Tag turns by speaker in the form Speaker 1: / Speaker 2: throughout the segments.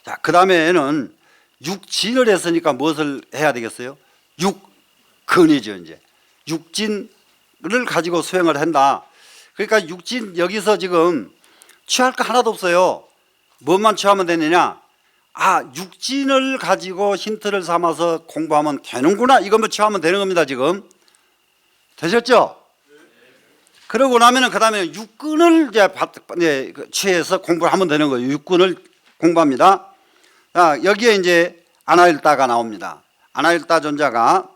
Speaker 1: 자, 그 다음에는 육진을 했으니까 무엇을 해야 되겠어요? 육근이죠. 이제 육진을 가지고 수행을 한다. 그러니까 육진 여기서 지금 취할 거 하나도 없어요. 뭐만 취하면 되느냐? 아, 육진을 가지고 힌트를 삼아서 공부하면 되는구나. 이것만 취하면 되는 겁니다. 지금 되셨죠? 그러고 나면은 그 다음에 육근을 이제 취해서 공부를 하면 되는 거예요. 육근을 공부합니다. 자, 여기에 이제 아나일다가 나옵니다. 아나일다 존자가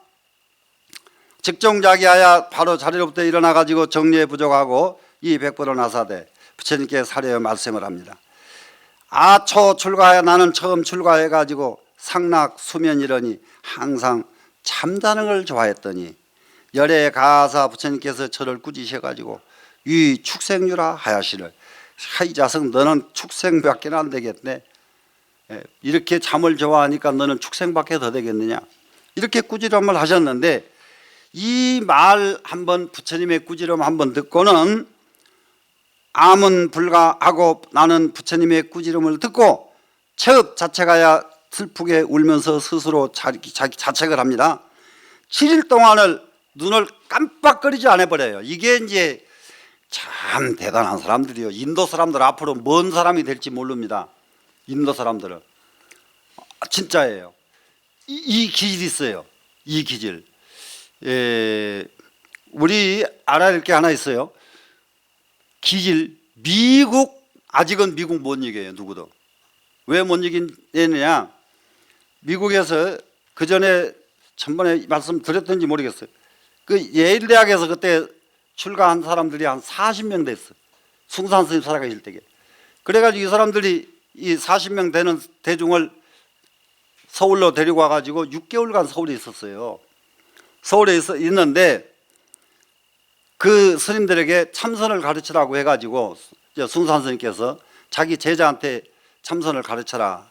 Speaker 1: 직종자기하여 바로 자리로부터 일어나 가지고 정리에 부족하고 이 백보를 나사대 부처님께 사려여 말씀을 합니다. 아초 출가하여 나는 처음 출가해 가지고 상락 수면이러니 항상 잠자는 걸 좋아했더니 열에 가사 부처님께서 저를 꾸짖으셔 가지고 이 축생유라 하야시를 이 자식 너는 축생밖에 안 되겠네. 이렇게 잠을 좋아하니까 너는 축생밖에 더 되겠느냐. 이렇게 꾸지람을 하셨는데 이 말 한번 부처님의 꾸지람 한번 듣고는 암은 불가하고 나는 부처님의 꾸지람을 듣고 체업 자체가야 슬프게 울면서 스스로 자책을 합니다. 7일 동안을 눈을 깜빡거리지 않아 버려요. 이게 이제 참 대단한 사람들이요. 인도 사람들 앞으로 뭔 사람이 될지 모릅니다. 인도 사람들은 진짜예요. 이 기질이 있어요. 이 기질. 우리 알아야 될 게 하나 있어요. 기질. 미국 아직은 미국 못 이겨요. 누구도. 왜 못 이기느냐? 미국에서 그 전에 전번에 말씀드렸던지 모르겠어요. 그 예일 대학에서 그때 출가한 사람들이 한 40명 됐어. 숭산 스님 살아가실 때게. 그래가지고 이 사람들이 이 40명 되는 대중을 서울로 데리고 와가지고 6개월간 서울에 있었어요. 서울에 있는데 그 스님들에게 참선을 가르치라고 해가지고 숭산 스님께서 자기 제자한테 참선을 가르쳐라.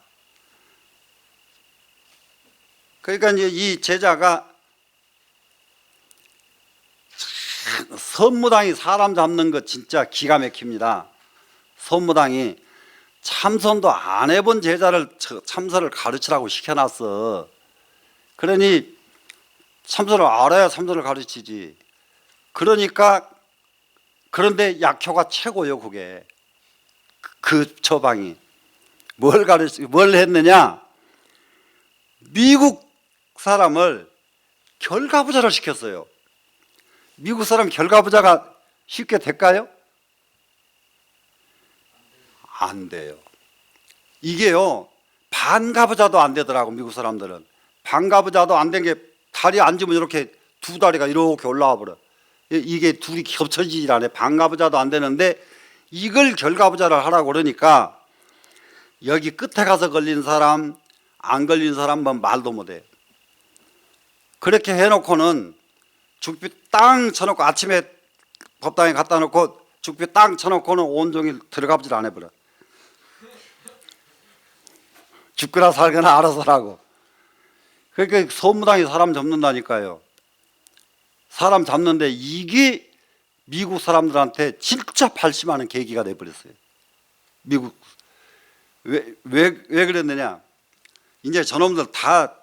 Speaker 1: 그러니까 이제 이 제자가 선무당이 사람 잡는 거 진짜 기가 막힙니다. 선무당이 참선도 안 해본 제자를 참선을 가르치라고 시켜놨어. 그러니 참선을 알아야 참선을 가르치지. 그러니까 그런데 약효가 최고요. 그게 그 처방이 뭘 했느냐? 미국 사람을 결가부자를 시켰어요. 미국 사람 결가부자가 쉽게 될까요? 안 돼요. 이게요, 반가부자도 안 되더라고. 미국 사람들은 반가부자도 안 된 게 다리 앉으면 이렇게 두 다리가 이렇게 올라와 버려. 이게 둘이 겹쳐지질 않아요. 반가부자도 안 되는데 이걸 결가부자를 하라고 그러니까 여기 끝에 가서 걸린 사람, 안 걸린 사람은 말도 못해요. 그렇게 해놓고는 죽비 땅 쳐놓고 아침에 법당에 갖다 놓고 죽비 땅 쳐놓고는 온종일 들어가보질 않아 버려. 죽거나 살거나 알아서 하라고. 그러니까 소무당이 사람 잡는다니까요. 사람 잡는데 이게 미국 사람들한테 진짜 발심하는 계기가 돼버렸어요. 미국 왜 그랬느냐? 이제 저놈들 다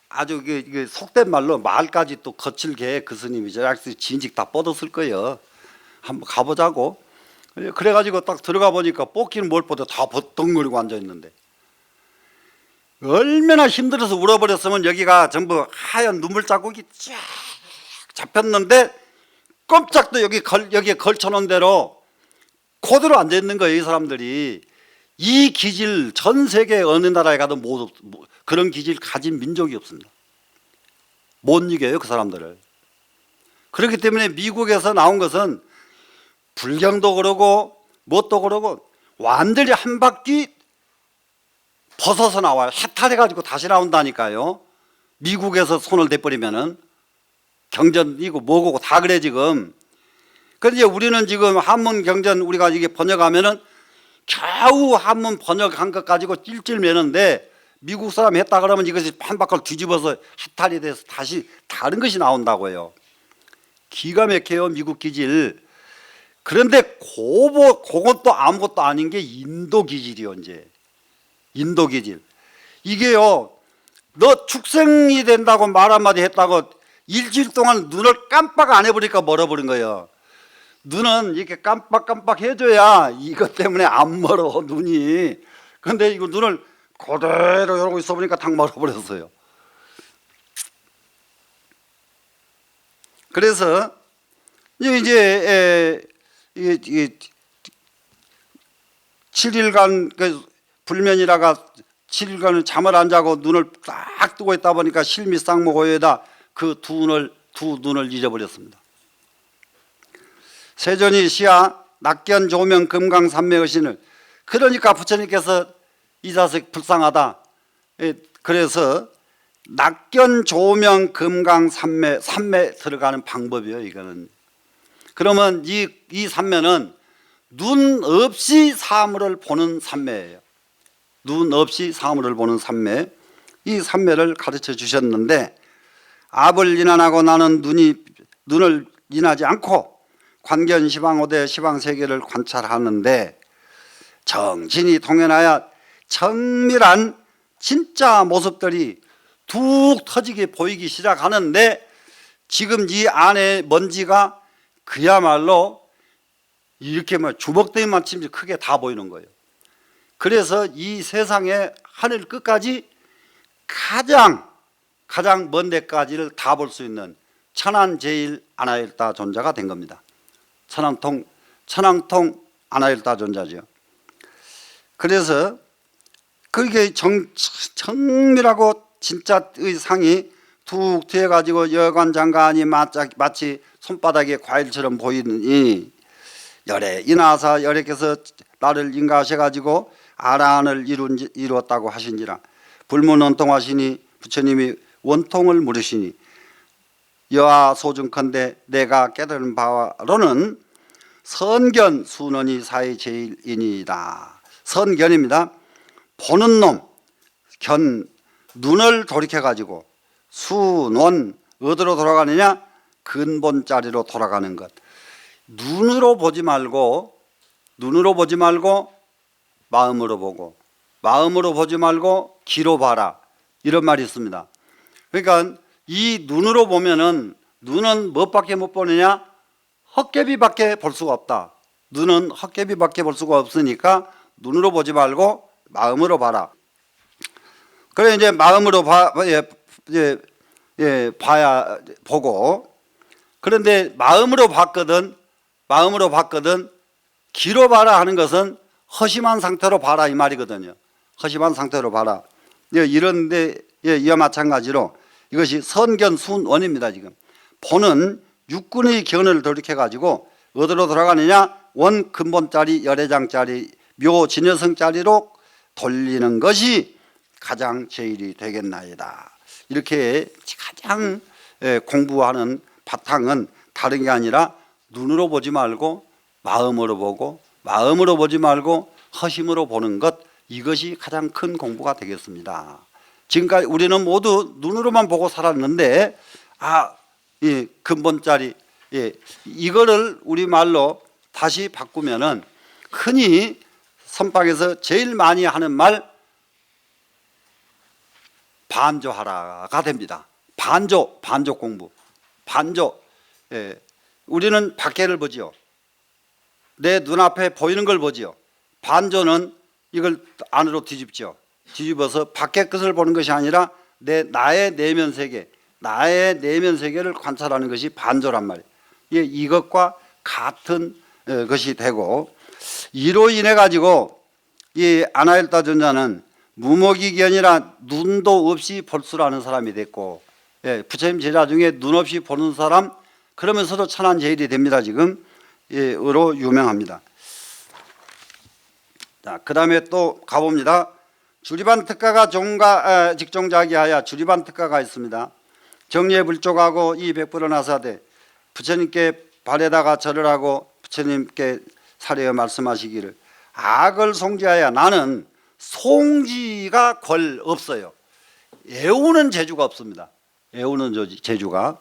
Speaker 1: 아주 이게 속된 말로 말까지 또 거칠게 그 스님이 진직 다 뻗었을 거예요. 한번 가보자고. 그래가지고 딱 들어가 보니까 뽑기는 뭘 뻗어 다 버덩거리고 앉아 있는데 얼마나 힘들어서 울어버렸으면 여기가 전부 하얀 눈물 자국이 쫙 잡혔는데 꼼짝도 여기에 걸쳐놓은 대로 그대로 앉아 있는 거예요. 이 사람들이. 이 기질 전 세계 어느 나라에 가도 모두 그런 기질 가진 민족이 없습니다. 못 이겨요. 그 사람들을. 그렇기 때문에 미국에서 나온 것은 불경도 그러고 뭣도 그러고 완전히 한 바퀴 벗어서 나와요. 해탈해가지고 다시 나온다니까요. 미국에서 손을 대버리면은 경전이고 뭐고 다 그래 지금. 그런데 우리는 지금 한문 경전 우리가 이게 번역하면은 겨우 한문 번역한 것 가지고 찔찔 매는데 미국 사람이 했다 그러면 이것이 한 바퀴 뒤집어서 해탈이 돼서 다시 다른 것이 나온다고요. 기가 막혀요. 미국 기질. 그런데 그건 또 아무것도 아닌 게 인도 기질이요. 이제 인도기질. 이게요, 너 축생이 된다고 말 한마디 했다고 일주일 동안 눈을 깜빡 안 해버리니까 멀어버린 거예요. 눈은 이렇게 깜빡깜빡 해줘야 이것 때문에 안 멀어, 눈이. 근데 이거 눈을 그대로 이러고 있어 보니까 탁 멀어버렸어요. 그래서 이제 7일간 불면이라가 7일간을 잠을 안 자고 눈을 딱 뜨고 있다 보니까 실미쌍모고에다 그 두 눈을 잊어버렸습니다. 세존이 시하 낙견 조명 금강산매의신을, 그러니까 부처님께서 이 자식 불쌍하다. 그래서 낙견 조명 금강산매, 산매 들어가는 방법이에요. 이거는. 그러면 이 산매는 눈 없이 사물을 보는 산매예요. 눈 없이 사물을 보는 산매. 이 산매를 가르쳐 주셨는데, 압을 인한하고 나는 눈을 인하지 않고 관견 시방오대 시방세계를 관찰하는데 정신이 통연하여 정밀한 진짜 모습들이 툭 터지게 보이기 시작하는데, 지금 이 안에 먼지가 그야말로 이렇게 주먹대기만 치면 크게 다 보이는 거예요. 그래서 이 세상의 하늘 끝까지 가장 먼 데까지를 다 볼 수 있는 천안제일 아나일다 존자가 된 겁니다. 천왕통 아나일다 존자죠. 그래서 그게 정밀하고 진짜의 상이 툭 트여가지고 여관장관이 마치 손바닥에 과일처럼 보이니, 열에 인하사 열애께서 나를 인가하셔가지고 아라한을 이루었다고 하신지라. 불문원통하시니 부처님이 원통을 물으시니, 여하 소중컨대 내가 깨달은 바로는 선견 순원이 사의 제일이니이다. 선견입니다. 보는 놈, 눈을 돌이켜가지고 순원, 어디로 돌아가느냐? 근본자리로 돌아가는 것. 눈으로 보지 말고 마음으로 보고, 마음으로 보지 말고 귀로 봐라, 이런 말이 있습니다. 그러니까 이 눈으로 보면은, 눈은 무엇밖에 못 보느냐? 헛개비밖에 볼 수가 없다. 눈은 헛개비밖에 볼 수가 없으니까 눈으로 보지 말고 마음으로 봐라. 그래 이제 마음으로 봐야 보고, 그런데 마음으로 봤거든 귀로 봐라 하는 것은 허심한 상태로 봐라 이 말이거든요. 허심한 상태로 봐라. 이런데 이와 마찬가지로 이것이 선견순원입니다. 지금 보는 육군의 견을 돌이켜가지고 어디로 돌아가느냐? 원 근본짜리 열애장짜리 묘진여성짜리로 돌리는 것이 가장 제일이 되겠나이다. 이렇게 가장 공부하는 바탕은 다른 게 아니라 눈으로 보지 말고 마음으로 보고, 마음으로 보지 말고 허심으로 보는 것, 이것이 가장 큰 공부가 되겠습니다. 지금까지 우리는 모두 눈으로만 보고 살았는데, 이 근본짜리, 이거를 우리말로 다시 바꾸면은 흔히 선방에서 제일 많이 하는 말, 반조하라가 됩니다. 반조 공부. 우리는 밖에를 보지요. 내 눈앞에 보이는 걸 보지요. 반조는 이걸 안으로 뒤집어서 밖의 것을 보는 것이 아니라 나의 내면 세계를 관찰하는 것이 반조란 말이에요. 이것과 같은 것이 되고, 이로 인해 가지고 이 아나일다 존자는 무목이견이라 눈도 없이 볼 줄 아는 사람이 됐고, 부처님 제자 중에 눈 없이 보는 사람, 그러면서도 천안제일이 됩니다. 지금 으로 유명합니다. 자, 그 다음에 또 가봅니다. 주리반 특가가 종가 직종자기하여 주리반 특가가 있습니다. 정리에 불족하고 이 백불을 나사되 부처님께 발에다가 절을 하고 부처님께 사례어 말씀하시기를, 악을 송지하여, 나는 송지가 권 없어요. 애우는 재주가 없습니다. 애우는 재주가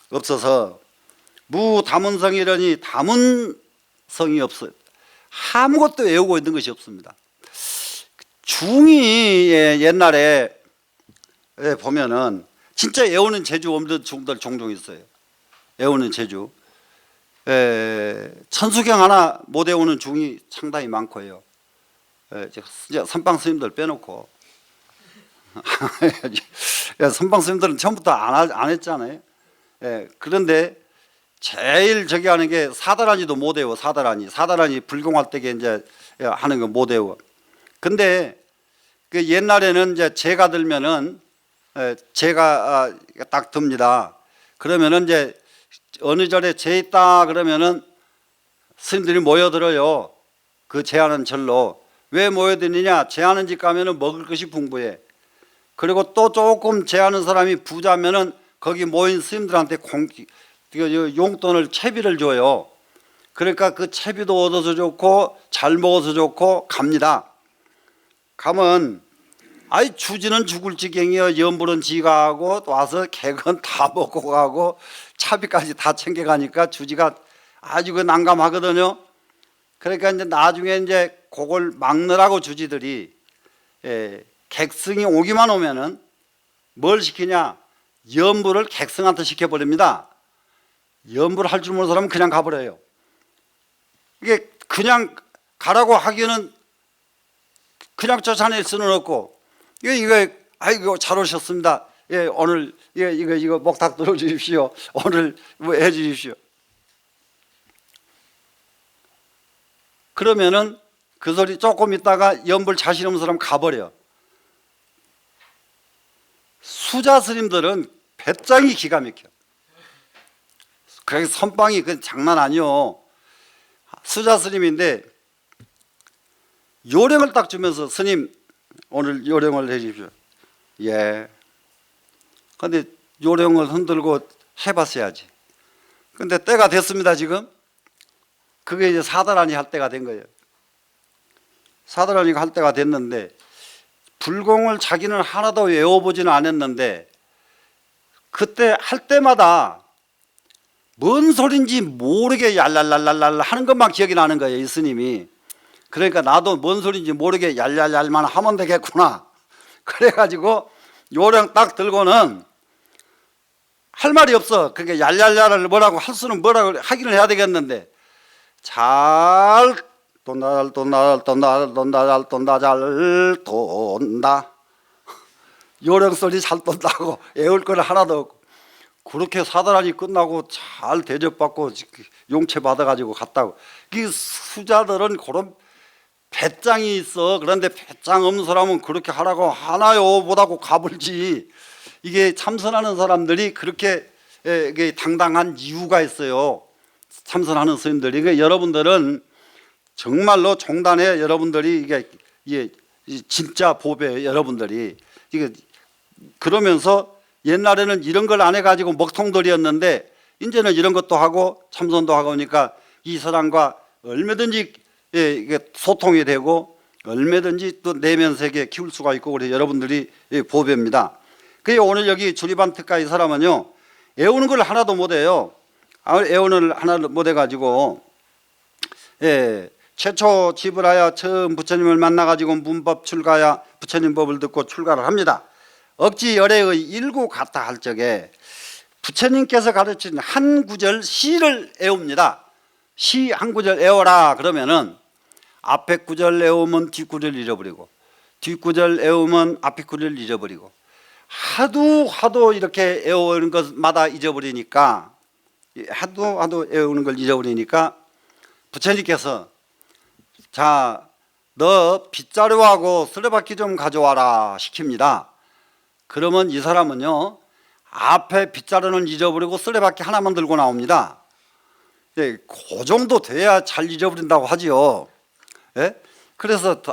Speaker 1: 없어서 무다문성이라니, 다문성이 없어요. 아무것도 애우고 있는 것이 없습니다. 중이 옛날에 보면은 진짜 애우는 재주 없는 중들 종종 있어요. 애우는 재주. 천수경 하나 못 애우는 중이 상당히 많고요. 이제 선방 스님들 빼놓고 선방 스님들은 처음부터 안 했잖아요. 그런데 제일 저기 하는 게 사다라니도 못 외워. 사다라니 불공할 때 이제 하는 거 못 외워. 근데 그 옛날에는 이제 제가 들면은 제가 딱 듭니다. 그러면은 이제 어느 절에 제 있다 그러면은 스님들이 모여들어요. 그 제하는 절로. 왜 모여드느냐? 제하는 집 가면은 먹을 것이 풍부해. 그리고 또 조금 제하는 사람이 부자면은 거기 모인 스님들한테 용돈을 채비를 줘요. 그러니까 그 채비도 얻어서 좋고 잘 먹어서 좋고 갑니다. 가면 아이 주지는 죽을 지경이요. 염불은 지가 하고 와서 개건 다 먹고 가고 차비까지 다 챙겨가니까 주지가 아주 그 난감하거든요. 그러니까 이제 나중에 이제 그걸 막느라고 주지들이 객승이 오기만 오면은 뭘 시키냐? 염불을 객승한테 시켜버립니다. 염불 할 줄 모르는 사람은 그냥 가버려요. 이게 그냥 가라고 하기에는 그냥 쫓아낼 수는 없고 이거 아이고 잘 오셨습니다. 예, 오늘 이거 목탁 들어 주십시오. 오늘 뭐 해 주십시오. 그러면은 그 소리 조금 있다가 염불 자신 없는 사람 가버려. 수자 스님들은 배짱이 기가 막혀. 그래서 선방이 그 장난 아니요. 수자 스님인데 요령을 딱 주면서 스님 오늘 요령을 해 주십시오. 예. 근데 요령을 흔들고 해봤어야지. 근데 때가 됐습니다 지금. 그게 이제 사다라니 할 때가 된 거예요. 사다라니가 할 때가 됐는데 불공을 자기는 하나도 외워보지는 않았는데 그때 할 때마다 뭔 소린지 모르게 얄랄랄랄랄 하는 것만 기억이 나는 거예요 이 스님이. 그러니까 나도 뭔 소린지 모르게 얄얄얄만 하면 되겠구나. 그래가지고 요령 딱 들고는 할 말이 없어. 그러니까 얄얄얄을 뭐라고 할 수는 뭐라고 하기는 해야 되겠는데 잘 돈다 요령 소리 잘 돈다고 애울 거는 하나도 없고 그렇게 사다라니 끝나고 잘 대접받고 용체 받아가지고 갔다고. 이 수자들은 그런 배짱이 있어. 그런데 배짱 없는 사람은 그렇게 하라고 하나요 못하고 가불지. 이게 참선하는 사람들이 그렇게 당당한 이유가 있어요. 참선하는 스님들이. 그러니까 여러분들은 정말로 종단에 여러분들이 이게 진짜 보배 여러분들이 이게 그러면서 옛날에는 이런 걸 안 해가지고 먹통들이었는데 이제는 이런 것도 하고 참선도 하고 하니까 이 사람과 얼마든지 이게 소통이 되고 얼마든지 또 내면 세계 키울 수가 있고 그래 여러분들이 보배입니다. 그게 오늘 여기 주리반 특가 이 사람은요 애우는 걸 하나도 못해요. 애우는 하나도 못해가지고 최초 집을하여 처음 부처님을 만나가지고 문법 출가야 부처님 법을 듣고 출가를 합니다. 억지 열애의 일구 같아 할 적에 부처님께서 가르친 한 구절 시를 애웁니다. 시 한 구절 애워라 그러면은 앞에 구절 애우면 뒷구절 잃어버리고 뒷구절 애우면 앞에 구절 잃어버리고 하도 이렇게 애우는 것마다 잊어버리니까 하도 애우는 걸 잊어버리니까 부처님께서 자, 너 빗자루하고 쓰레받기 좀 가져와라 시킵니다. 그러면 이 사람은요 앞에 빗자루는 잊어버리고 쓰레받기 하나만 들고 나옵니다. 그 정도 돼야 잘 잊어버린다고 하지요. 예? 그래서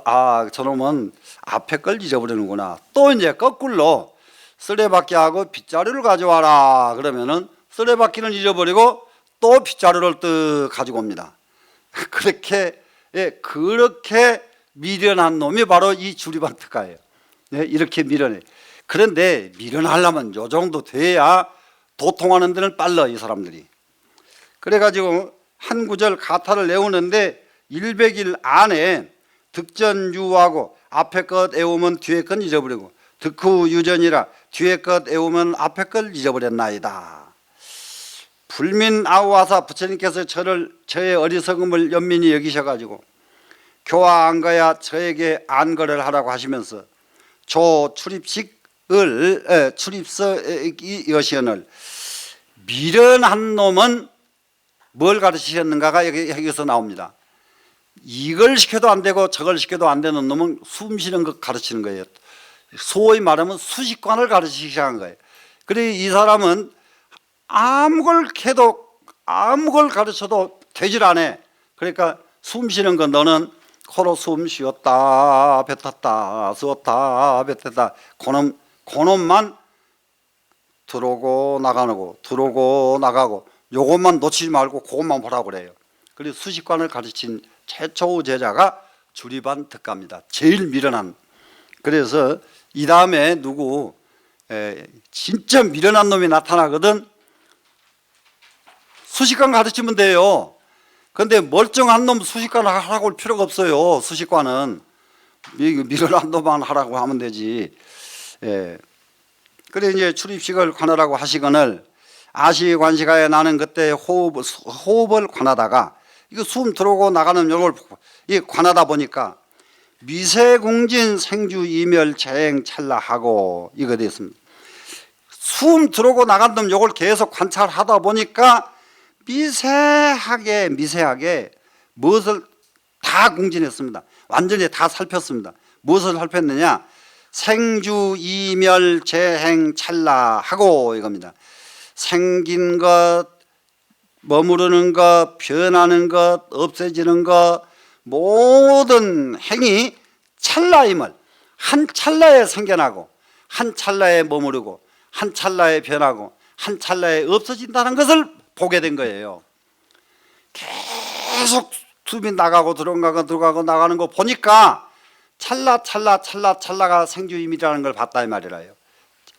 Speaker 1: 저놈은 앞에 걸 잊어버리는구나. 또 이제 거꾸로 쓰레받기하고 빗자루를 가져와라 그러면은 쓰레받기는 잊어버리고 또 빗자루를 뜩 가지고 옵니다. 그렇게 미련한 놈이 바로 이 주리반 특가예요. 이렇게 미련해. 그런데 미련하려면 요 정도 돼야 도통하는 데는 빨라 이 사람들이. 그래가지고 한 구절 가타를 내우는데 100일 안에 득전유하고 앞에 것 애우면 뒤에 것 잊어버리고 득후 유전이라 뒤에 것 애우면 앞에 걸 잊어버렸나이다. 불민아우하사 부처님께서 저의 어리석음을 연민히 여기셔가지고 교화 안거야 저에게 안거를 하라고 하시면서 조 출입서 이 여시언을 미련한 놈은 뭘 가르치셨는가가 여기서 나옵니다. 이걸 시켜도 안 되고 저걸 시켜도 안 되는 놈은 숨 쉬는 것 가르치는 거예요. 소위 말하면 수식관을 가르치시게 한 거예요. 그래 이 사람은 아무 걸 해도 아무 걸 가르쳐도 되질 않아. 그러니까 숨 쉬는 건 너는 코로 숨 쉬었다 뱉었다 쓰었다 뱉었다 그놈만 들어오고 나가고 들어오고 나가고 요것만 놓치지 말고 그것만 보라고 그래요. 그래서 수식관을 가르친 최초의 제자가 주리반 득가입니다. 제일 미련한. 그래서 이 다음에 누구 진짜 미련한 놈이 나타나거든 수식관 가르치면 돼요. 그런데 멀쩡한 놈 수식관 하라고 할 필요가 없어요. 수식관은 미련한 놈만 하라고 하면 되지. 그래 이제 출입식을 관하라고 하시거늘 아시관시가에 나는 그때 호흡을 관하다가 이거 숨 들어오고 나가는 요걸 관하다 보니까 미세궁진 생주 이멸 재행 찰나하고 이거 됐습니다. 숨 들어오고 나간 놈 요걸 계속 관찰하다 보니까 미세하게 무엇을 다 궁진했습니다. 완전히 다 살폈습니다. 무엇을 살폈느냐? 생주 이멸 재행 찰나하고 이겁니다. 생긴 것, 머무르는 것, 변하는 것, 없어지는 것 모든 행위 찰나임을 한 찰나에 생겨나고 한 찰나에 머무르고 한 찰나에 변하고 한 찰나에 없어진다는 것을 보게 된 거예요. 계속 숨이 나가고 들어가고 나가는 거 보니까 찰나가 생주이멸이라는 걸 봤다 이 말이라요.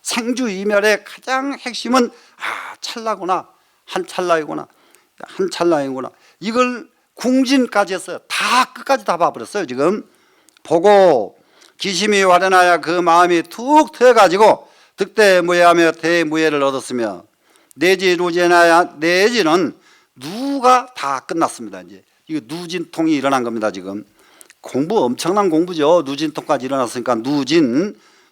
Speaker 1: 생주이멸의 가장 핵심은 찰나구나, 한 찰나이구나, 이걸 궁진까지 했어요. 다 끝까지 다 봐버렸어요. 지금 보고 기심이 활연하여 그 마음이 툭 트여가지고 득대무해하며 대무해를 얻었으며 내지루제나야 내지는 누가 다 끝났습니다. 이제 이거 누진통이 일어난 겁니다. 지금 공부 엄청난 공부죠. 누진통까지 일어났으니까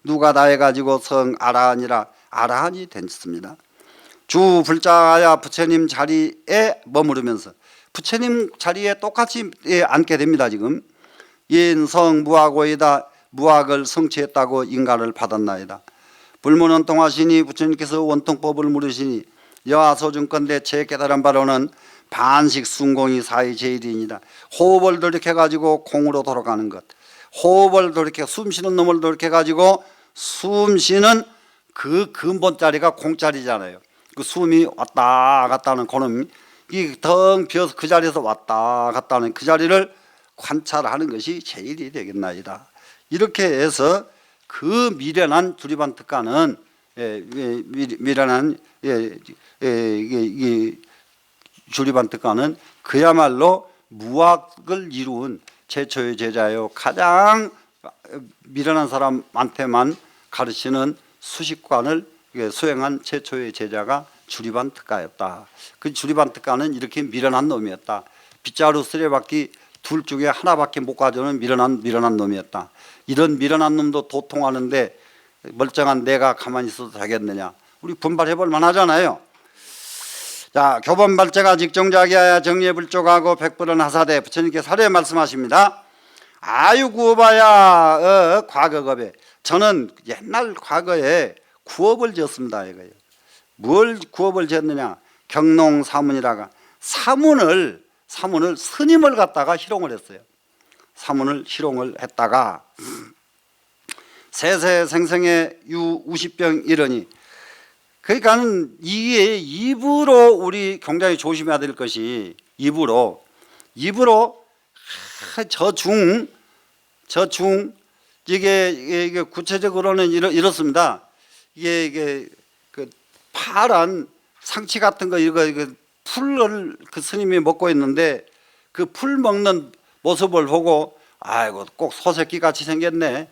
Speaker 1: 누가 다 해가지고 성 아라한이라 아라한이 됐습니다. 주 불자야 부처님 자리에 머무르면서 부처님 자리에 똑같이 앉게 됩니다. 지금 인성 무학고이다 무학을 성취했다고 인가를 받았나이다. 불문은 통하시니 부처님께서 원통법을 물으시니 여하소중건대 제 깨달은 바로는 반식 순공이 사이 제일이니라. 호흡을 돌이켜 가지고 공으로 돌아가는 것, 호흡을 돌이켜 숨쉬는 놈을 돌이켜 가지고 숨쉬는 그 근본자리가 공자리잖아요. 그 숨이 왔다 갔다 하는 그놈이 덩 비어서 그 자리에서 왔다 갔다 하는 그 자리를 관찰하는 것이 제일이 되겠나이다. 이렇게 해서 그 미련한 두리반 특가는 미련한 주리반 특가는 그야말로 무학을 이루은 최초의 제자요. 가장 미련한 사람한테만 가르치는 수식관을 수행한 최초의 제자가 주리반 특가였다. 그 주리반 특가는 이렇게 미련한 놈이었다. 빗자루 쓰레받기 둘 중에 하나밖에 못 가져오는 미련한 놈이었다. 이런 미련한 놈도 도통하는데 멀쩡한 내가 가만히 있어도 되겠느냐. 우리 분발해볼 만하잖아요. 자, 교본발제가 직정자기하여 정예불족하고 백불은 하사대 부처님께 사례 말씀하십니다. 아유구업하야 과거겁에 저는 옛날 과거에 구업을 지었습니다. 이거예요. 뭘 구업을 지었느냐? 경농사문이라가 사문을 스님을 갖다가 희롱을 했어요. 사문을 희롱을 했다가 세세생생의 유우십병 이러니 그러니까는 이게 입으로 우리 굉장히 조심해야 될 것이 입으로 저중 이게 구체적으로는 이렇습니다. 이게 그 파란 상치 같은 거 이거 풀을 그 스님이 먹고 있는데 그 풀 먹는 모습을 보고 아이고 꼭 소새끼 같이 생겼네.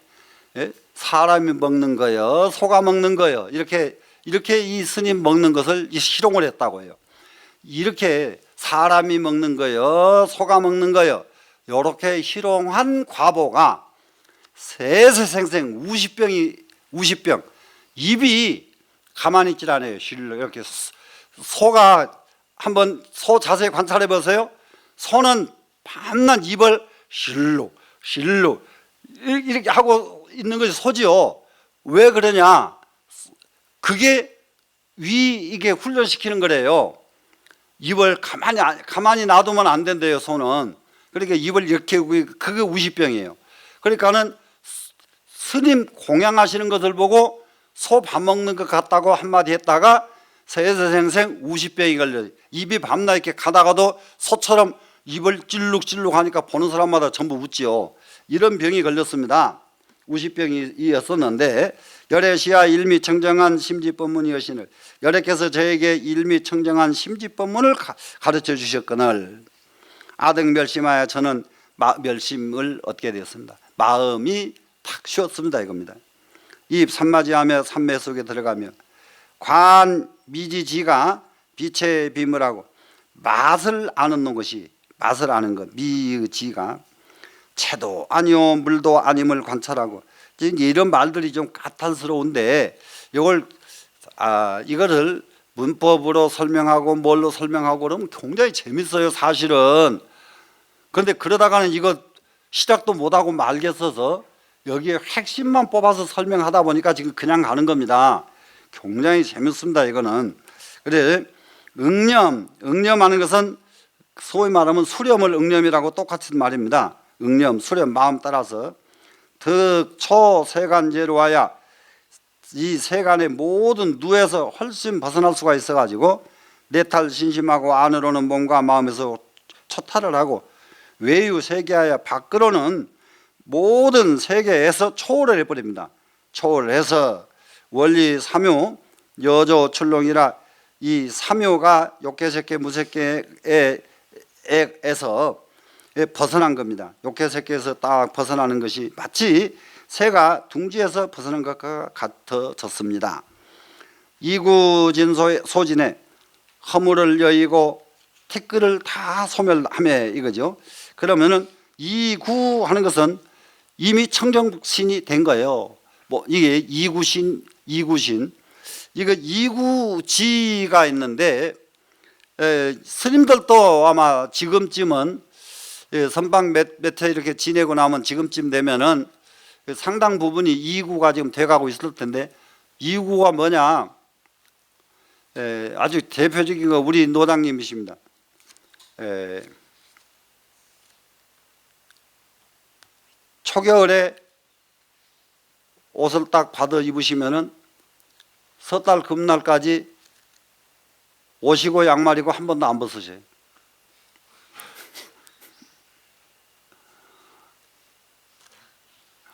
Speaker 1: 예? 사람이 먹는 거요, 소가 먹는 거요. 이렇게 이 스님 먹는 것을 희롱을 했다고요. 이렇게 사람이 먹는 거요, 소가 먹는 거요. 이렇게 희롱한 과보가 세세생생 우시병 입이 가만히 있질 않아요. 실로 이렇게 소가 한번 소 자세히 관찰해 보세요. 소는 밤낮 입을 실로 이렇게 하고 있는 것이 소지요. 왜 그러냐? 그게 이게 훈련시키는 거래요. 입을 가만히 놔두면 안 된대요. 소는. 그러니까 입을 이렇게, 그게 우시병이에요. 그러니까는 스님 공양하시는 것을 보고 소 밥 먹는 것 같다고 한마디 했다가 세세생생 우시병이 걸려요. 입이 밤낮 이렇게 가다가도 소처럼 입을 찔룩찔룩 하니까 보는 사람마다 전부 웃지요. 이런 병이 걸렸습니다. 우시병이었었는데 열애시야 일미청정한 심지법문이여시늘, 열애께서 저에게 일미청정한 심지법문을 가르쳐 주셨거늘 아등 멸심하여 저는 멸심을 얻게 되었습니다. 마음이 탁 쉬었습니다 이겁니다. 입 산마지하며 산매 속에 들어가며 관 미지지가 빛의 비물하고 맛을 아는 것이, 맛을 아는 것, 미지가 채도 아니요 물도 아님을 관찰하고, 이런 말들이 좀 까탈스러운데 이거를 문법으로 설명하고 뭘로 설명하고 그러면 굉장히 재밌어요 사실은. 그런데 그러다가는 이거 시작도 못하고 말겠어서 여기에 핵심만 뽑아서 설명하다 보니까 지금 그냥 가는 겁니다. 굉장히 재밌습니다 이거는. 그래 응념하는 것은 소위 말하면 수렴을 응념이라고 똑같은 말입니다. 응념, 수렴, 마음 따라서 득초 세간제로 하여 이 세간의 모든 누에서 훨씬 벗어날 수가 있어 가지고 내탈 신심하고 안으로는 몸과 마음에서 초탈을 하고 외유 세계하여 밖으로는 모든 세계에서 초월을 해버립니다. 초월해서 원리 삼효 여조 출렁이라, 이 삼효가 욕계색계 무색계에서 벗어난 겁니다. 욕계색계에서 딱 벗어나는 것이 마치 새가 둥지에서 벗어난 것과 같아졌습니다. 이구진 소진에 허물을 여의고 티끌을 다 소멸하며 이거죠. 그러면은 이구하는 것은 이미 청정신이 된 거예요. 뭐 이게 이구신 이거 이구지가 있는데 스님들도 아마 지금쯤은 선방 몇 회 이렇게 지내고 나면 지금쯤 되면은 상당 부분이 이구가 지금 돼가고 있을 텐데, 이구가 뭐냐? 아주 대표적인 거 우리 노당님이십니다. 초겨울에 옷을 딱 받아 입으시면은 섣달 금날까지 옷이고 양말이고 한 번도 안 벗으세요.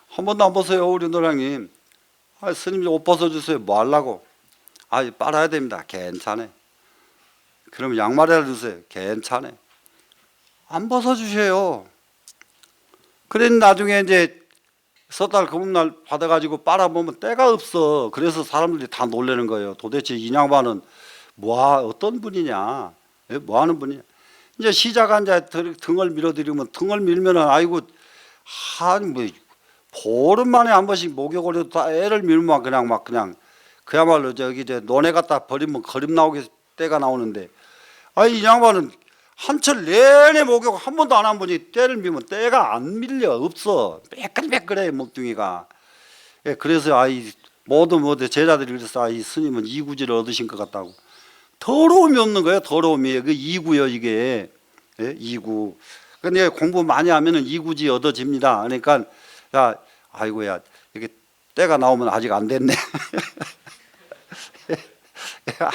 Speaker 1: 한 번도 안 벗어요 우리 노랑님. 스님 옷 벗어주세요. 뭐 하려고? 빨아야 됩니다. 괜찮아. 그러면 양말이라 주세요. 괜찮아. 안 벗어주세요. 그래 나중에 이제 섣달 금음날 받아가지고 빨아보면 때가 없어. 그래서 사람들이 다 놀라는 거예요. 도대체 이 양반은 어떤 분이냐, 뭐 하는 분이냐. 이제 시자가 이제 등을 밀어드리면, 등을 밀면은 아이고 뭐 보름 만에 한 번씩 목욕을 해도 다 애를 밀면 그냥 그야말로 이제 논에 갖다 버리면 거름 나오게 때가 나오는데, 이 양반은 한철 내내 목욕 한 번도 안 한 분이 때를 밀면 때가 안 밀려. 없어. 매끈매끈해 목둥이가. 그래서 모두 제자들이 그래서 이 스님은 이구지를 얻으신 것 같다고. 더러움이 없는 거예요. 더러움이. 그 이구요 이게. 이구. 근데 공부 많이 하면은 이구지 얻어집니다. 그러니까 아이고야 이게 때가 나오면 아직 안 됐네.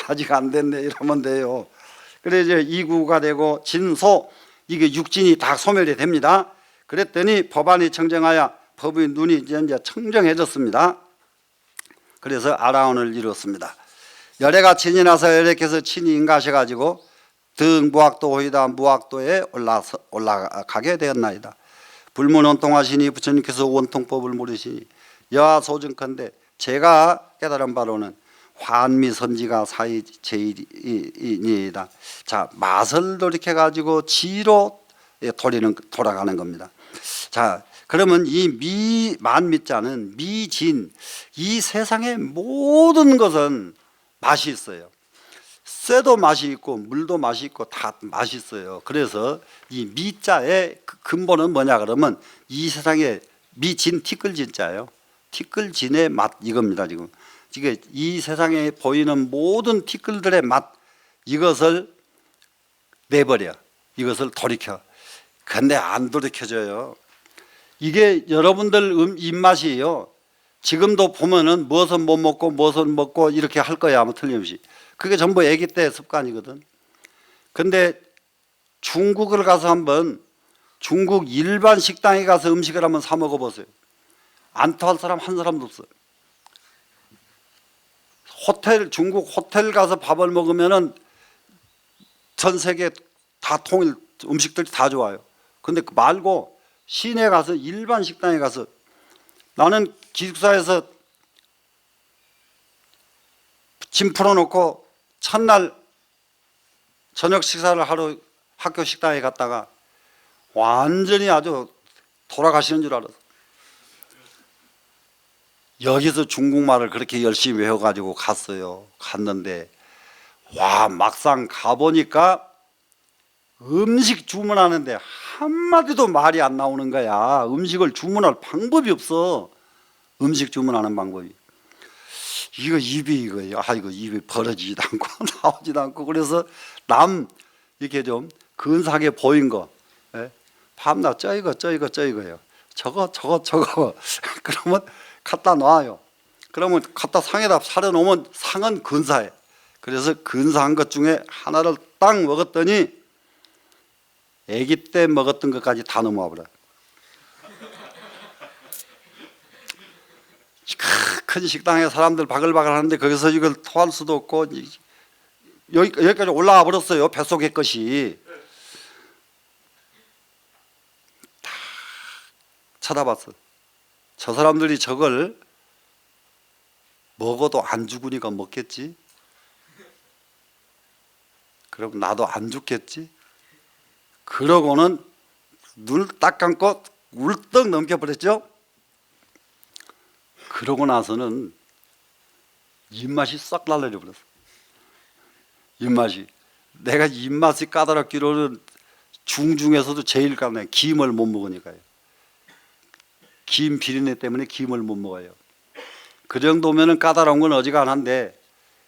Speaker 1: 아직 안 됐네 이러면 돼요. 그래 이제 이구가 되고 진소, 이게 육진이 다 소멸이 됩니다. 그랬더니 법안이 청정하여 법의 눈이 이제 청정해졌습니다. 그래서 아라운을 이루었습니다. 열애가 친이 나서 열애께서 친이 인가하셔가지고 등 무학도 호이다 무학도에 올라가게 되었나이다. 불문원통하시니 부처님께서 원통법을 모르시니 여하소증컨대 제가 깨달은 바로는 환미선지가 사이 제일이니이다. 자, 맛을 돌이켜 가지고 지로 돌아가는 겁니다. 자, 그러면 이 만미자는 미진, 이 세상의 모든 것은 맛이 있어요. 쇠도 맛이 있고 물도 맛이 있고 다 맛이 있어요. 그래서 이 미자의 근본은 뭐냐 그러면 이 세상의 미진 티끌진자예요. 티끌진의 맛 이겁니다. 지금 이 세상에 보이는 모든 티끌들의 맛 이것을 내버려, 이것을 돌이켜. 근데 안 돌이켜져요. 이게 여러분들 입맛이에요. 지금도 보면은 무엇은 못 먹고 무엇은 먹고 이렇게 할 거야 아무 틀림없이. 그게 전부 아기 때 습관이거든. 근데 중국을 가서 한번 중국 일반 식당에 가서 음식을 한번 사 먹어보세요. 안 토할 사람 한 사람도 없어요. 중국 호텔 가서 밥을 먹으면은 전 세계 다 통일 음식들이 다 좋아요. 근데 그 말고 시내 가서 일반 식당에 가서 나는 기숙사에서 짐 풀어놓고 첫날 저녁 식사를 하러 학교 식당에 갔다가 완전히 아주 돌아가시는 줄 알았어. 여기서 중국말을 그렇게 열심히 외워가지고 갔어요. 갔는데 와 막상 가보니까 음식 주문하는데 한마디도 말이 안 나오는 거야. 음식을 주문할 방법이 없어. 음식 주문하는 방법이. 이거 입이 벌어지지도 않고 나오지도 않고 그래서 남 이렇게 좀 근사하게 보인 거 밤낮 쩌이거예요. 저거 그러면 갖다 놔요. 그러면 갖다 상에다 차려놓으면 상은 근사해. 그래서 근사한 것 중에 하나를 딱 먹었더니 아기 때 먹었던 것까지 다 넘어와 버려요. 큰 식당에 사람들 바글바글 하는데 거기서 이걸 토할 수도 없고 여기까지 올라와 버렸어요. 뱃속의 것이 다 쳐다봤어. 저 사람들이 저걸 먹어도 안 죽으니까 먹겠지. 그럼 나도 안 죽겠지. 그러고는 눈을 딱 감고 울떡 넘겨버렸죠. 그러고 나서는 입맛이 싹 날려져 버렸어. 입맛이. 내가 입맛이 까다롭기로는 중에서도 제일 까다로워요. 김을 못 먹으니까요. 김 비린내 때문에 김을 못 먹어요. 그 정도면 까다로운 건 어지간한데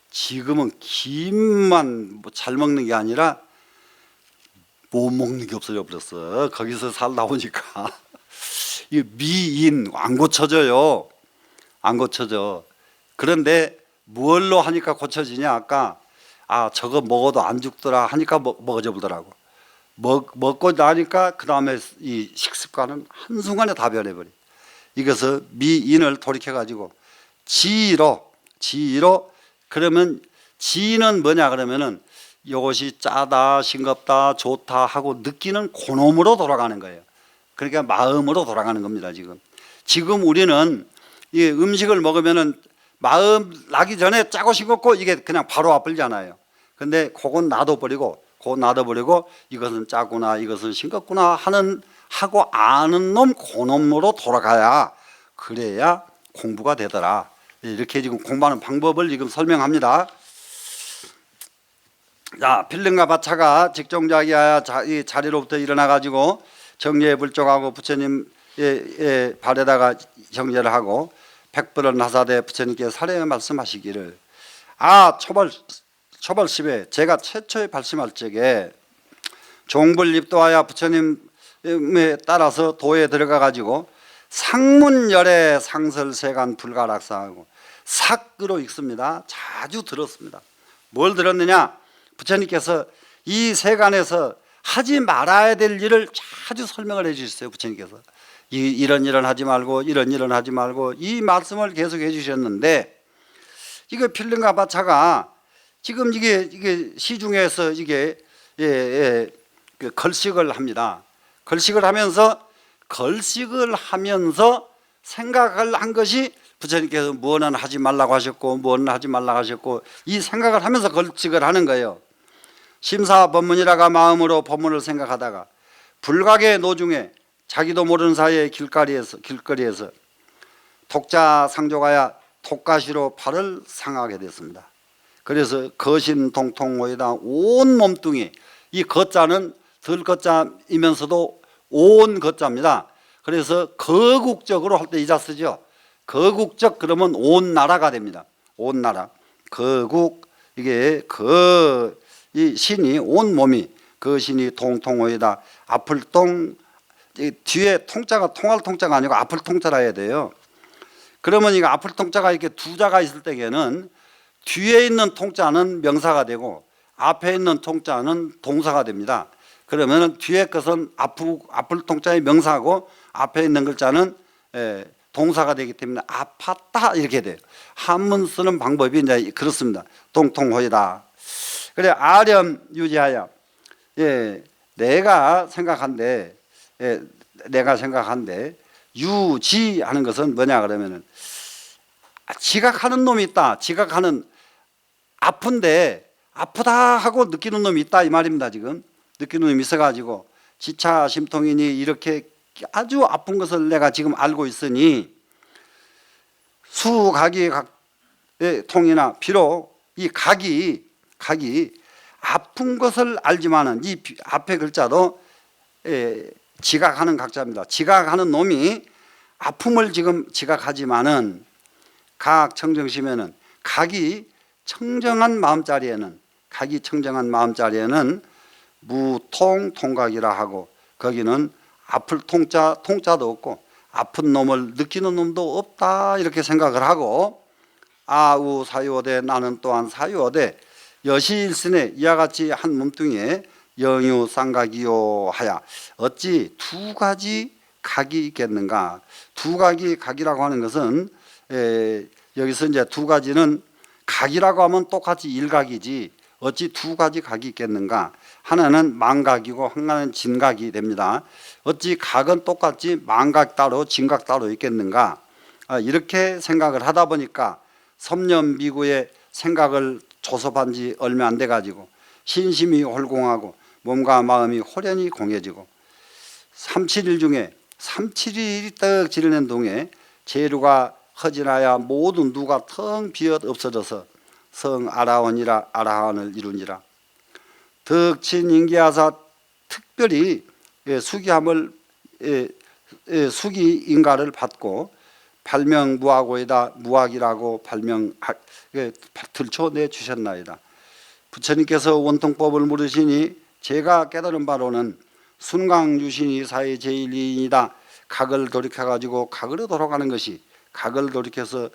Speaker 1: 지금은 김만 잘 먹는 게 아니라 못 먹는 게 없어져 버렸어. 거기서 살다 보니까 이 미인 안 고쳐져요. 안 고쳐져. 그런데 뭘로 하니까 고쳐지냐? 아까 저거 먹어도 안 죽더라 하니까 먹어져 보더라고. 먹고 나니까 그 다음에 이 식습관은 한순간에 다 변해버려. 이것을 미인을 돌이켜 가지고 지로 그러면 지는 뭐냐 그러면은 이것이 짜다 싱겁다 좋다 하고 느끼는 그놈으로 돌아가는 거예요. 그러니까 마음으로 돌아가는 겁니다. 지금 우리는 이 음식을 먹으면은 마음 나기 전에 짜고 싱겁고 이게 그냥 바로 와버리잖아요. 근데 그건 놔둬버리고 이것은 짜구나 이것은 싱겁구나 하고 아는 놈 그놈으로 돌아가야 그래야 공부가 되더라. 이렇게 지금 공부하는 방법을 지금 설명합니다. 자, 필름과 바차가 직종자기하여 이 자리로부터 일어나 가지고 정례에 불종하고 부처님의 발에다가 정례를 하고 백불을 나사대 부처님께 사례에 말씀하시기를 초벌 10에 제가 최초에 발심할 적에 종불입도하여 부처님에 따라서 도에 들어가 가지고 상문열에 상설세간 불가락사하고 삭으로 읽습니다. 자주 들었습니다. 뭘 들었느냐? 부처님께서 이 세간에서 하지 말아야 될 일을 자주 설명을 해 주셨어요. 부처님께서 이런 일은 하지 말고 이런 일은 하지 말고 이 말씀을 계속 해 주셨는데 이거 필름과 바차가 지금 이게 시중에서 이게 그 걸식을 합니다. 걸식을 하면서 걸식을 하면서 생각을 한 것이 부처님께서 무언은 하지 말라고 하셨고 무언은 하지 말라고 하셨고 이 생각을 하면서 걸식을 하는 거예요. 심사법문이라가 마음으로 법문을 생각하다가 불각의 노중에 자기도 모르는 사이에 길거리에서 독자 상조가야 독가시로 팔을 상하게 됐습니다. 그래서 거신통통호에다 온 몸뚱이, 이 거자는 들거자이면서도 온 거자입니다. 그래서 거국적으로 할 때 이 자 쓰죠. 거국적 그러면 온 나라가 됩니다. 온 나라. 거국, 이게 이 신이 온 몸이 그 신이 통통호에다 앞을 뒤에 통자가 통할 통자가 아니고 앞을 통자라 해야 돼요. 그러면 이거 앞을 통자가 이렇게 두 자가 있을 때에는 뒤에 있는 통자는 명사가 되고 앞에 있는 통자는 동사가 됩니다. 그러면 뒤에 것은 앞을 통자의 명사고 앞에 있는 글자는 동사가 되기 때문에 아팠다 이렇게 돼요. 한문 쓰는 방법이 이제 그렇습니다. 통통호이다. 그래 아렴 유지하여 내가 생각한데 유지하는 것은 뭐냐 그러면은 지각하는 놈이 있다. 지각하는 아픈데 아프다 하고 느끼는 놈이 있다 이 말입니다. 지금 느끼는 놈이 있어가지고 지차 심통이니 이렇게 아주 아픈 것을 내가 지금 알고 있으니 수각이 통이나 비록 이 각이 아픈 것을 알지만은 이 앞에 글자도 지각하는 각자입니다. 지각하는 놈이 아픔을 지금 지각하지만은 각 청정심에는 각이 청정한 마음자리에는 무통 통각이라 하고 거기는 아플 통자도 없고 아픈 놈을 느끼는 놈도 없다 이렇게 생각을 하고 아우 사유어대 나는 또한 사유어대 여시일신에 이와 같이 한 몸뚱이에 영유 쌍각이요 하야 어찌 두 가지 각이 있겠는가. 두 가지 각이라고 하는 것은 여기서 이제 두 가지는 각이라고 하면 똑같이 일각이지 어찌 두 가지 각이 있겠는가. 하나는 망각이고 하나는 진각이 됩니다. 어찌 각은 똑같이 망각 따로 진각 따로 있겠는가. 이렇게 생각을 하다 보니까 섭념비구의 생각을 조섭한 지 얼마 안 돼 가지고 신심이 홀공하고 몸과 마음이 호련히 공해지고 37일 중에 37일이 떡 지르는 동에 재루가 허진하여 모든 누가 텅 비어 없어져서 성 아라한을 이루니라. 덕친 인기하사 특별히 수기함을 수기 인가를 받고 발명무하고이다 무학이라고 들춰내 주셨나이다. 부처님께서 원통법을 물으시니 제가 깨달은 바로는 순강유신이 사의 제일이이다. 각을 돌이켜 가지고 각으로 돌아가는 것이 각을 돌이켜서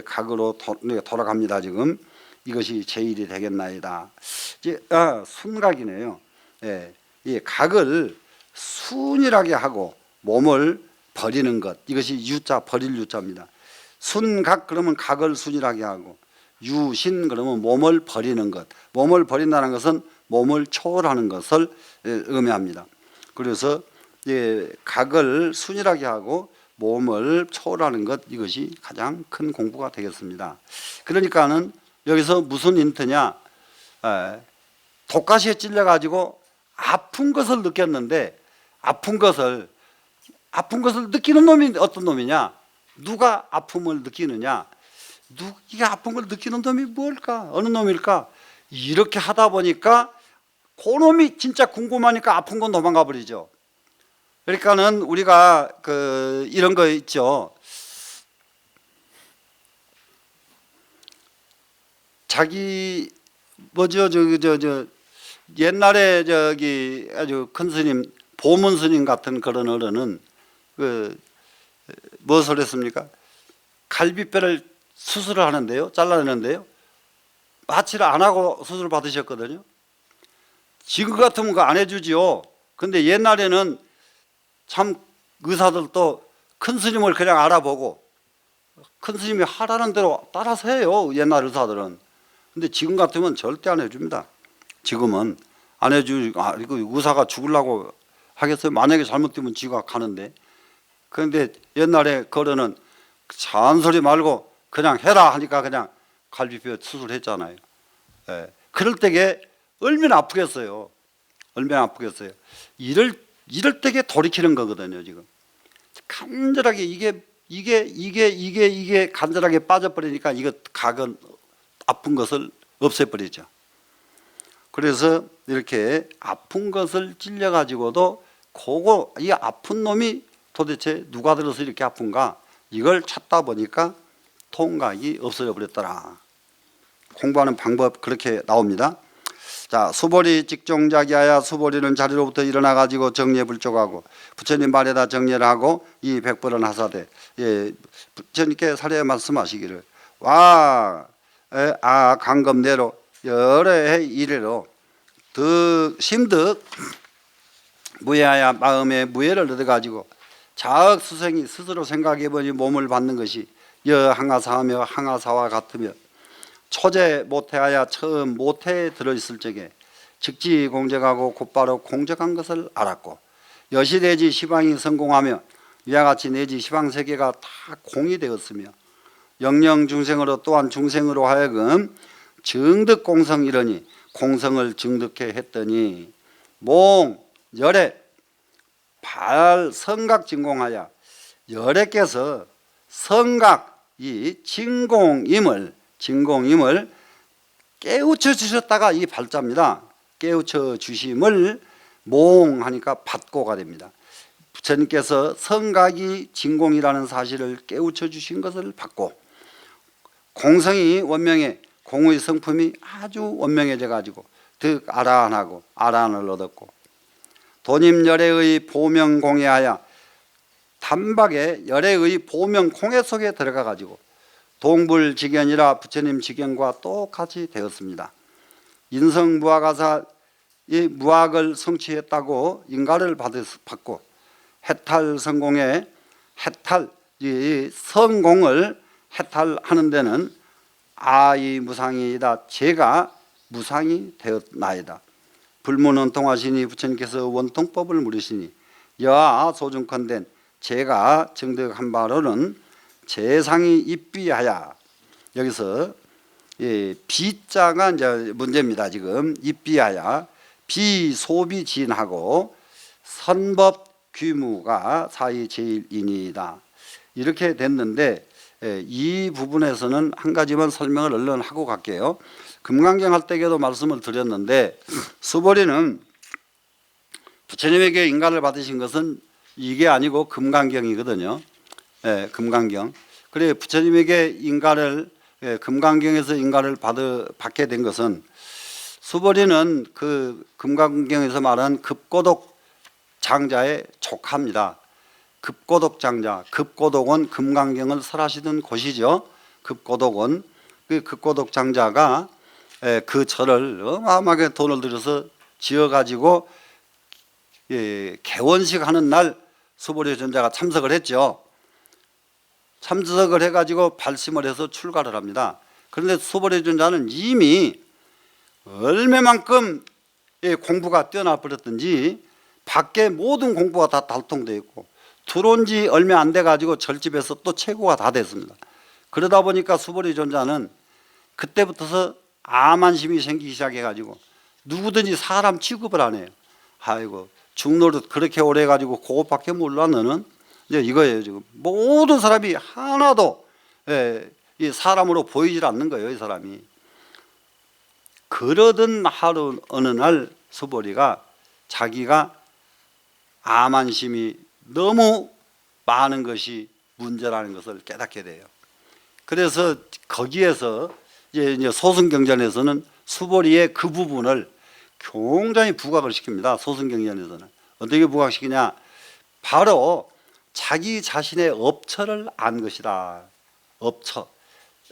Speaker 1: 각으로 돌아갑니다. 지금 이것이 제일이 되겠나이다. 순각이네요. 이 각을 순이라게 하고 몸을 버리는 것, 이것이 유자 버릴 유자입니다. 순각 그러면 각을 순이라게 하고 유신 그러면 몸을 버리는 것. 몸을 버린다는 것은 몸을 초월하는 것을 의미합니다. 그래서 각을 순이라게 하고 몸을 초월하는 것, 이것이 가장 큰 공부가 되겠습니다. 그러니까는 여기서 무슨 힌트냐, 독가시에 찔려 가지고 아픈 것을 느꼈는데 아픈 것을 느끼는 놈이 어떤 놈이냐, 누가 아픔을 느끼느냐, 이게 아픈 걸 느끼는 놈이 뭘까, 어느 놈일까, 이렇게 하다 보니까 그 놈이 진짜 궁금하니까 아픈 건 도망가 버리죠. 그러니까는 우리가 이런 거 있죠. 자기 옛날에 아주 큰 스님 보문 스님 같은 그런 어른은 무엇을 했습니까? 갈비뼈를 수술을 하는데요, 잘라내는데요, 마취를 안 하고 수술 받으셨거든요. 지금 같으면 그거 안 해주지요. 근데 옛날에는 참 의사들도 큰 스님을 그냥 알아보고 큰 스님이 하라는 대로 따라서 해요, 옛날 의사들은. 근데 지금 같으면 절대 안 해줍니다. 지금은 안 해주고, 이거 의사가 죽으려고 하겠어요? 만약에 잘못되면 지가 가는데. 그런데 옛날에 거론은 잔소리 말고 그냥 해라 하니까 그냥 갈비뼈 수술했잖아요. 예. 그럴 때게 얼마나 아프겠어요. 얼마나 아프겠어요. 이럴 때게 돌이키는 거거든요. 지금 간절하게 이게 간절하게 빠져버리니까 이거 각은 아픈 것을 없애버리죠. 그래서 이렇게 아픈 것을 찔려 가지고도 이 아픈 놈이 도대체 누가 들어서 이렇게 아픈가 이걸 찾다 보니까 통각이 없어져 버렸더라. 공부하는 방법 그렇게 나옵니다. 자, 수보리 직종자기하여 수보리는 자리로부터 일어나 가지고 정례불족하고 부처님 말에다 정례를 하고 이 백벌은 하사되, 예, 부처님께 사례 말씀하시기를 강검내로 여러 해 이래로 심득 무해하여 마음의 무해를 얻어가지고 자억 수생이 스스로 생각해보니 몸을 받는 것이 여항하사하며 항하사와 같으며 초제 모태하여 처음 모태에 들어있을 적에 즉지 공적하고 곧바로 공적한 것을 알았고 여시내지 시방이 성공하며 이와 같이 내지 시방세계가 다 공이 되었으며 영영 중생으로 또한 중생으로 하여금 증득공성 이러니 공성을 증득해 했더니 몽 열애 발 성각 진공하여 열애께서 성각 이 진공임을 깨우쳐 주셨다가 이 발자입니다. 깨우쳐 주심을 몽하니까 받고가 됩니다. 부처님께서 성각이 진공이라는 사실을 깨우쳐 주신 것을 받고 공성이 원명의 공의 성품이 아주 원명해져 가지고 득 아라한하고 아라한을 얻었고 도님 열애의 보명공예하여 단박에 열애의 보명공예 속에 들어가 가지고 동불지견이라 부처님 지견과 똑같이 되었습니다. 인성무학하사 이 무학을 성취했다고 인가를 받고 해탈 성공에 이 성공을 해탈하는 데는 아이 무상이다. 제가 무상이 되었나이다. 불문원통하시니 부처님께서 원통법을 물으시니 여하 소중컨대 제가 정득한 바로는 재상이 입비하야. 여기서 비자가 이제 문제입니다. 지금 입비하야 비소비진하고 선법 규무가 사이 제일이니이다. 이렇게 됐는데 이 부분에서는 한 가지만 설명을 얼른 하고 갈게요. 금강경 할 때에도 말씀을 드렸는데 수보리는 부처님에게 인가를 받으신 것은 이게 아니고 금강경이거든요. 금강경. 그래 부처님에게 인가를 금강경에서 인가를 받게 된 것은 수보리는 그 금강경에서 말한 급고독 장자의 조카입니다. 급고독 장자, 급고독은 금강경을 설하시던 곳이죠. 급고독은 그 급고독 장자가 그 절을 어마어마하게 돈을 들여서 지어가지고 개원식 하는 날 수보리 전자가 참석을 했죠. 참석을 해가지고 발심을 해서 출가를 합니다. 그런데 수보리 전자는 이미 얼마만큼 공부가 뛰어나 버렸든지 밖에 모든 공부가 다 달통되어 있고 들어온 지 얼마 안 돼가지고 절집에서 또 최고가 다 됐습니다. 그러다 보니까 수보리 전자는 그때부터서 암안심이 생기기 시작해가지고 누구든지 사람 취급을 안 해요. 아이고 중노릇 그렇게 오래 해가지고 그것밖에 몰라 너는? 이제 이거예요. 지금 모든 사람이 하나도 이 사람으로 보이질 않는 거예요. 이 사람이. 그러던 어느 날 수보리가 자기가 암안심이 너무 많은 것이 문제라는 것을 깨닫게 돼요. 그래서 거기에서 이제 소승경전에서는 수보리의 그 부분을 굉장히 부각을 시킵니다. 소승경전에서는 어떻게 부각시키냐? 바로 자기 자신의 업처를 안 것이다.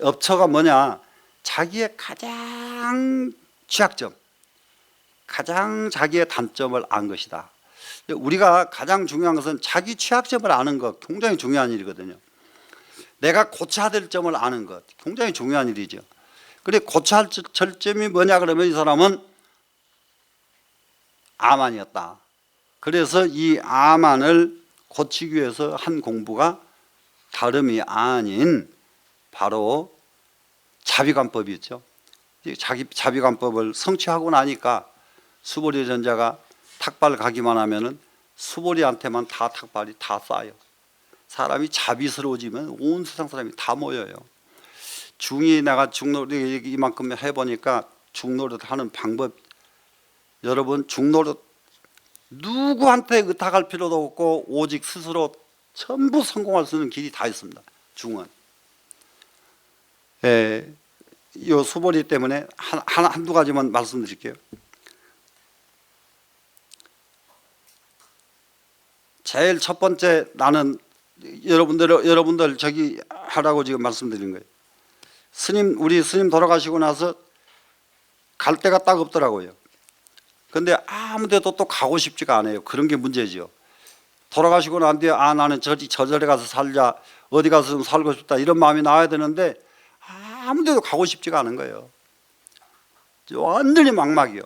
Speaker 1: 업처가 뭐냐? 자기의 가장 취약점, 가장 자기의 단점을 안 것이다. 우리가 가장 중요한 것은 자기 취약점을 아는 것, 굉장히 중요한 일이거든요. 내가 고쳐야 될 점을 아는 것, 굉장히 중요한 일이죠. 그런데 고쳐야 할 절점이 뭐냐 그러면 이 사람은 암안이었다. 그래서 이 암안을 고치기 위해서 한 공부가 다름이 아닌 바로 자비관법이었죠. 자비관법을 성취하고 나니까 수보리 전자가 탁발 가기만 하면은 수보리한테만 다 탁발이 다 쌓여. 사람이 자비스러워지면 온 세상 사람이 다 모여요. 중이 내가 중노릇 이만큼 해보니까 중노릇 하는 방법, 여러분 중노릇 누구한테 의탁할 필요도 없고 오직 스스로 전부 성공할 수 있는 길이 다 있습니다. 중은. 이 수보리 때문에 한두 가지만 말씀드릴게요. 제일 첫 번째, 나는 여러분들 저기 하라고 지금 말씀드린 거예요. 우리 스님 돌아가시고 나서 갈 데가 딱 없더라고요. 근데 아무 데도 또 가고 싶지가 않아요. 그런 게 문제죠. 돌아가시고 난 뒤에 나는 저절에 가서 살자, 어디 가서 좀 살고 싶다, 이런 마음이 나와야 되는데 아무 데도 가고 싶지가 않은 거예요. 완전히 막막이요.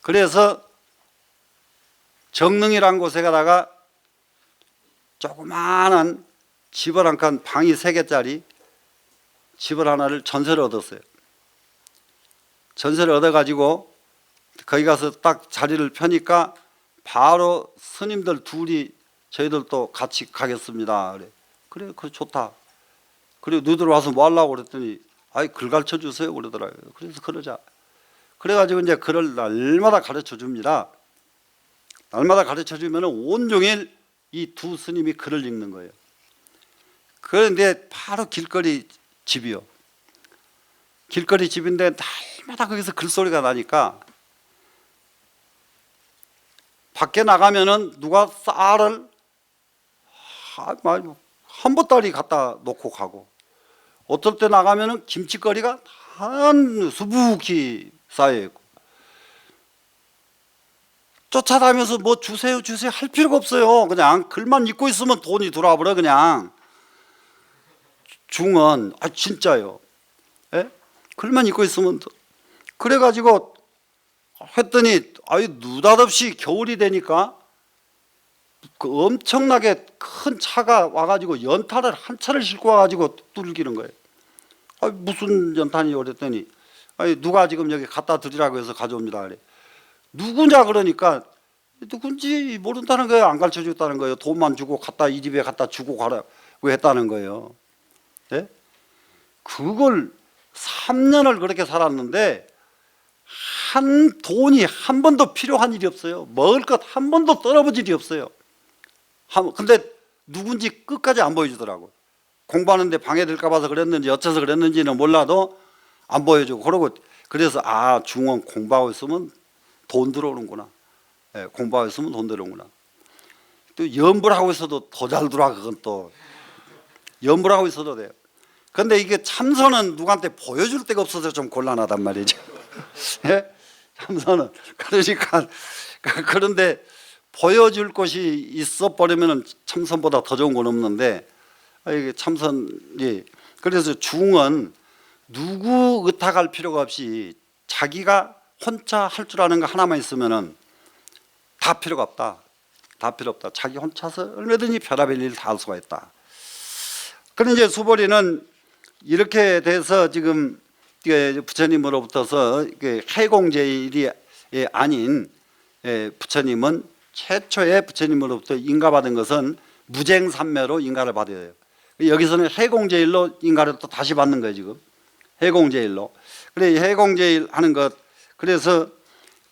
Speaker 1: 그래서 정릉이라는 곳에 가다가 조그마한 집을 한 칸, 방이 3개짜리 집을 하나를 전세를 얻었어요. 전세를 얻어가지고 거기 가서 딱 자리를 펴니까 바로 스님들 둘이 저희들도 같이 가겠습니다. 그래 좋다. 그리고 너희들 와서 뭐 하려고 그랬더니 아이 글 가르쳐 주세요 그러더라고요. 그래서 그러자. 그래가지고 이제 글을 날마다 가르쳐 줍니다. 날마다 가르쳐 주면 온종일 이 두 스님이 글을 읽는 거예요. 그런데 바로 길거리 집이요. 길거리 집인데 날마다 거기서 글소리가 나니까 밖에 나가면은 누가 쌀을 한 보따리 갖다 놓고 가고, 어떨 때 나가면은 김치거리가 한 수북히 쌓여 있고, 쫓아다니면서 뭐 주세요 할 필요가 없어요. 그냥 글만 읽고 있으면 돈이 들어와 버려. 그냥 중은 진짜요. 예? 글만 읽고 있으면. 그래가지고 했더니 느닷없이 겨울이 되니까 그 엄청나게 큰 차가 와가지고 연탄을 한 차를 싣고 와가지고 뚫기는 거예요. 무슨 연탄이요 그랬더니 누가 지금 여기 갖다 드리라고 해서 가져옵니다. 그래. 누구냐 그러니까 누군지 모른다는 거예요. 안 가르쳐 줬다는 거예요. 돈만 주고 이 집에 갖다 주고 가라고 했다는 거예요. 네? 그걸 3년을 그렇게 살았는데 돈이 한 번도 필요한 일이 없어요. 먹을 것 한 번도 떨어본 일이 없어요. 근데 누군지 끝까지 안 보여주더라고. 공부하는데 방해될까 봐서 그랬는지 어째서 그랬는지는 몰라도 안 보여주고, 그래서 중원 공부하고 있으면 돈 들어오는구나. 공부하고 있으면 돈 들어오는구나. 또 연불 하고 있어도 더 잘 들어와. 그건 또 연불 하고 있어도 돼요. 근데 이게 참선은 누구한테 보여줄 데가 없어서 좀 곤란하단 말이죠. 예? 참선은 그러니까 그런데 보여줄 것이 있어 버리면 참선보다 더 좋은 건 없는데, 이게 참선이, 그래서 중은 누구 의탁할 필요가 없이 자기가 혼자 할 줄 아는 거 하나만 있으면은 다 필요가 없다. 다 필요 없다. 자기 혼자서 얼마든지 별의별 일을 다 할 수가 있다. 그런데 이제 수보리는 이렇게 돼서 지금 부처님으로부터서 해공제일이 아닌 부처님은 최초의 부처님으로부터 인가받은 것은 무쟁삼매로 인가를 받아요. 여기서는 해공제일로 인가를 또 다시 받는 거예요. 지금 해공제일로. 그래 해공제일 하는 것. 그래서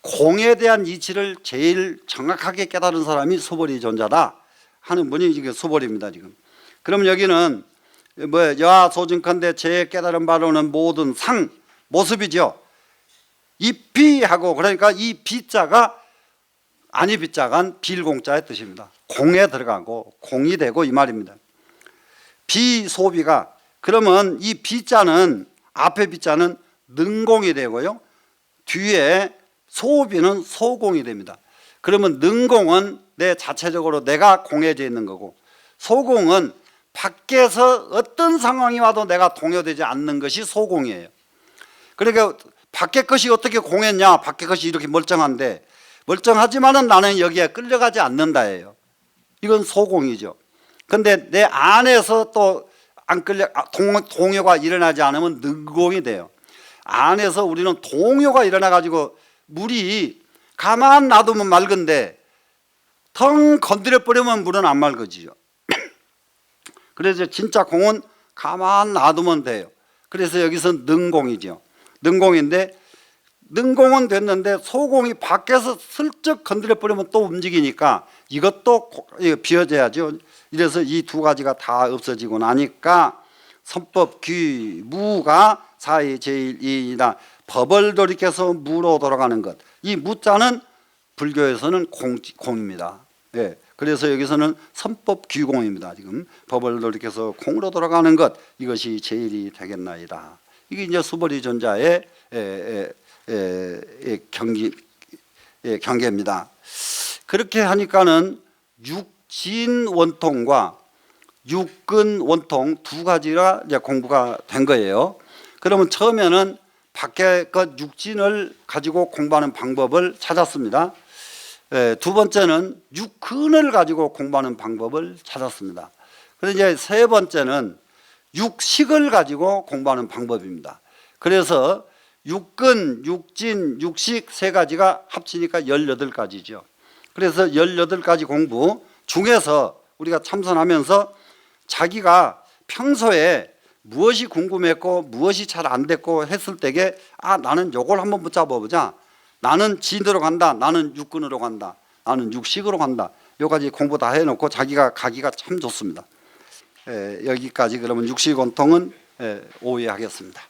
Speaker 1: 공에 대한 이치를 제일 정확하게 깨달은 사람이 수보리 존자다 하는 분이 이게 수보리입니다. 지금. 그럼 여기는 여하 소증컨대 제 깨달은 바로는 모든 상 모습이죠. 이 비하고, 그러니까 이 비자가 아니 비자간 빌공자의 뜻입니다. 공에 들어가고 공이 되고 이 말입니다. 비소비가, 그러면 이 비자는, 앞에 비자는 능공이 되고요, 뒤에 소비는 소공이 됩니다. 그러면 능공은 내 자체적으로 내가 공해져 있는 거고, 소공은 밖에서 어떤 상황이 와도 내가 동요되지 않는 것이 소공이에요. 그러니까 밖에 것이 어떻게 공했냐, 밖에 것이 이렇게 멀쩡한데, 멀쩡하지만은 나는 여기에 끌려가지 않는다예요. 이건 소공이죠. 근데 내 안에서 또 안 끌려 동요가 일어나지 않으면 능공이 돼요. 안에서 우리는 동요가 일어나 가지고 물이 가만 놔두면 맑은데 텅 건드려 버리면 물은 안 맑아지죠. 그래서 진짜 공은 가만 놔두면 돼요. 그래서 여기서 능공이죠. 능공인데 능공은 됐는데 소공이 밖에서 슬쩍 건드려 버리면 또 움직이니까 이것도 비워져야죠. 이래서 이 두 가지가 다 없어지고 나니까 선법 귀 무가 사의 제일이다. 법을 돌이켜서 무로 돌아가는 것. 이 무자는 불교에서는 공입니다. 네. 그래서 여기서는 선법 귀공입니다. 지금 법을 돌이켜서 공으로 돌아가는 것, 이것이 제일이 되겠나이다. 이게 이제 수벌이 존자의 경계입니다. 그렇게 하니까는 육진 원통과 육근 원통 두 가지가 이제 공부가 된 거예요. 그러면 처음에는 밖에 것 육진을 가지고 공부하는 방법을 찾았습니다. 두 번째는 육근을 가지고 공부하는 방법을 찾았습니다. 그래서 이제 세 번째는 육식을 가지고 공부하는 방법입니다. 그래서 육근, 육진, 육식 세 가지가 합치니까 18가지죠. 그래서 18가지 공부 중에서 우리가 참선하면서 자기가 평소에 무엇이 궁금했고 무엇이 잘 안 됐고 했을 때에 나는 요걸 한번 붙잡아 보자. 나는 진으로 간다. 나는 육근으로 간다. 나는 육식으로 간다. 요까지 공부 다 해놓고 자기가 가기가 참 좋습니다. 여기까지 그러면 육식원통은 오해하겠습니다.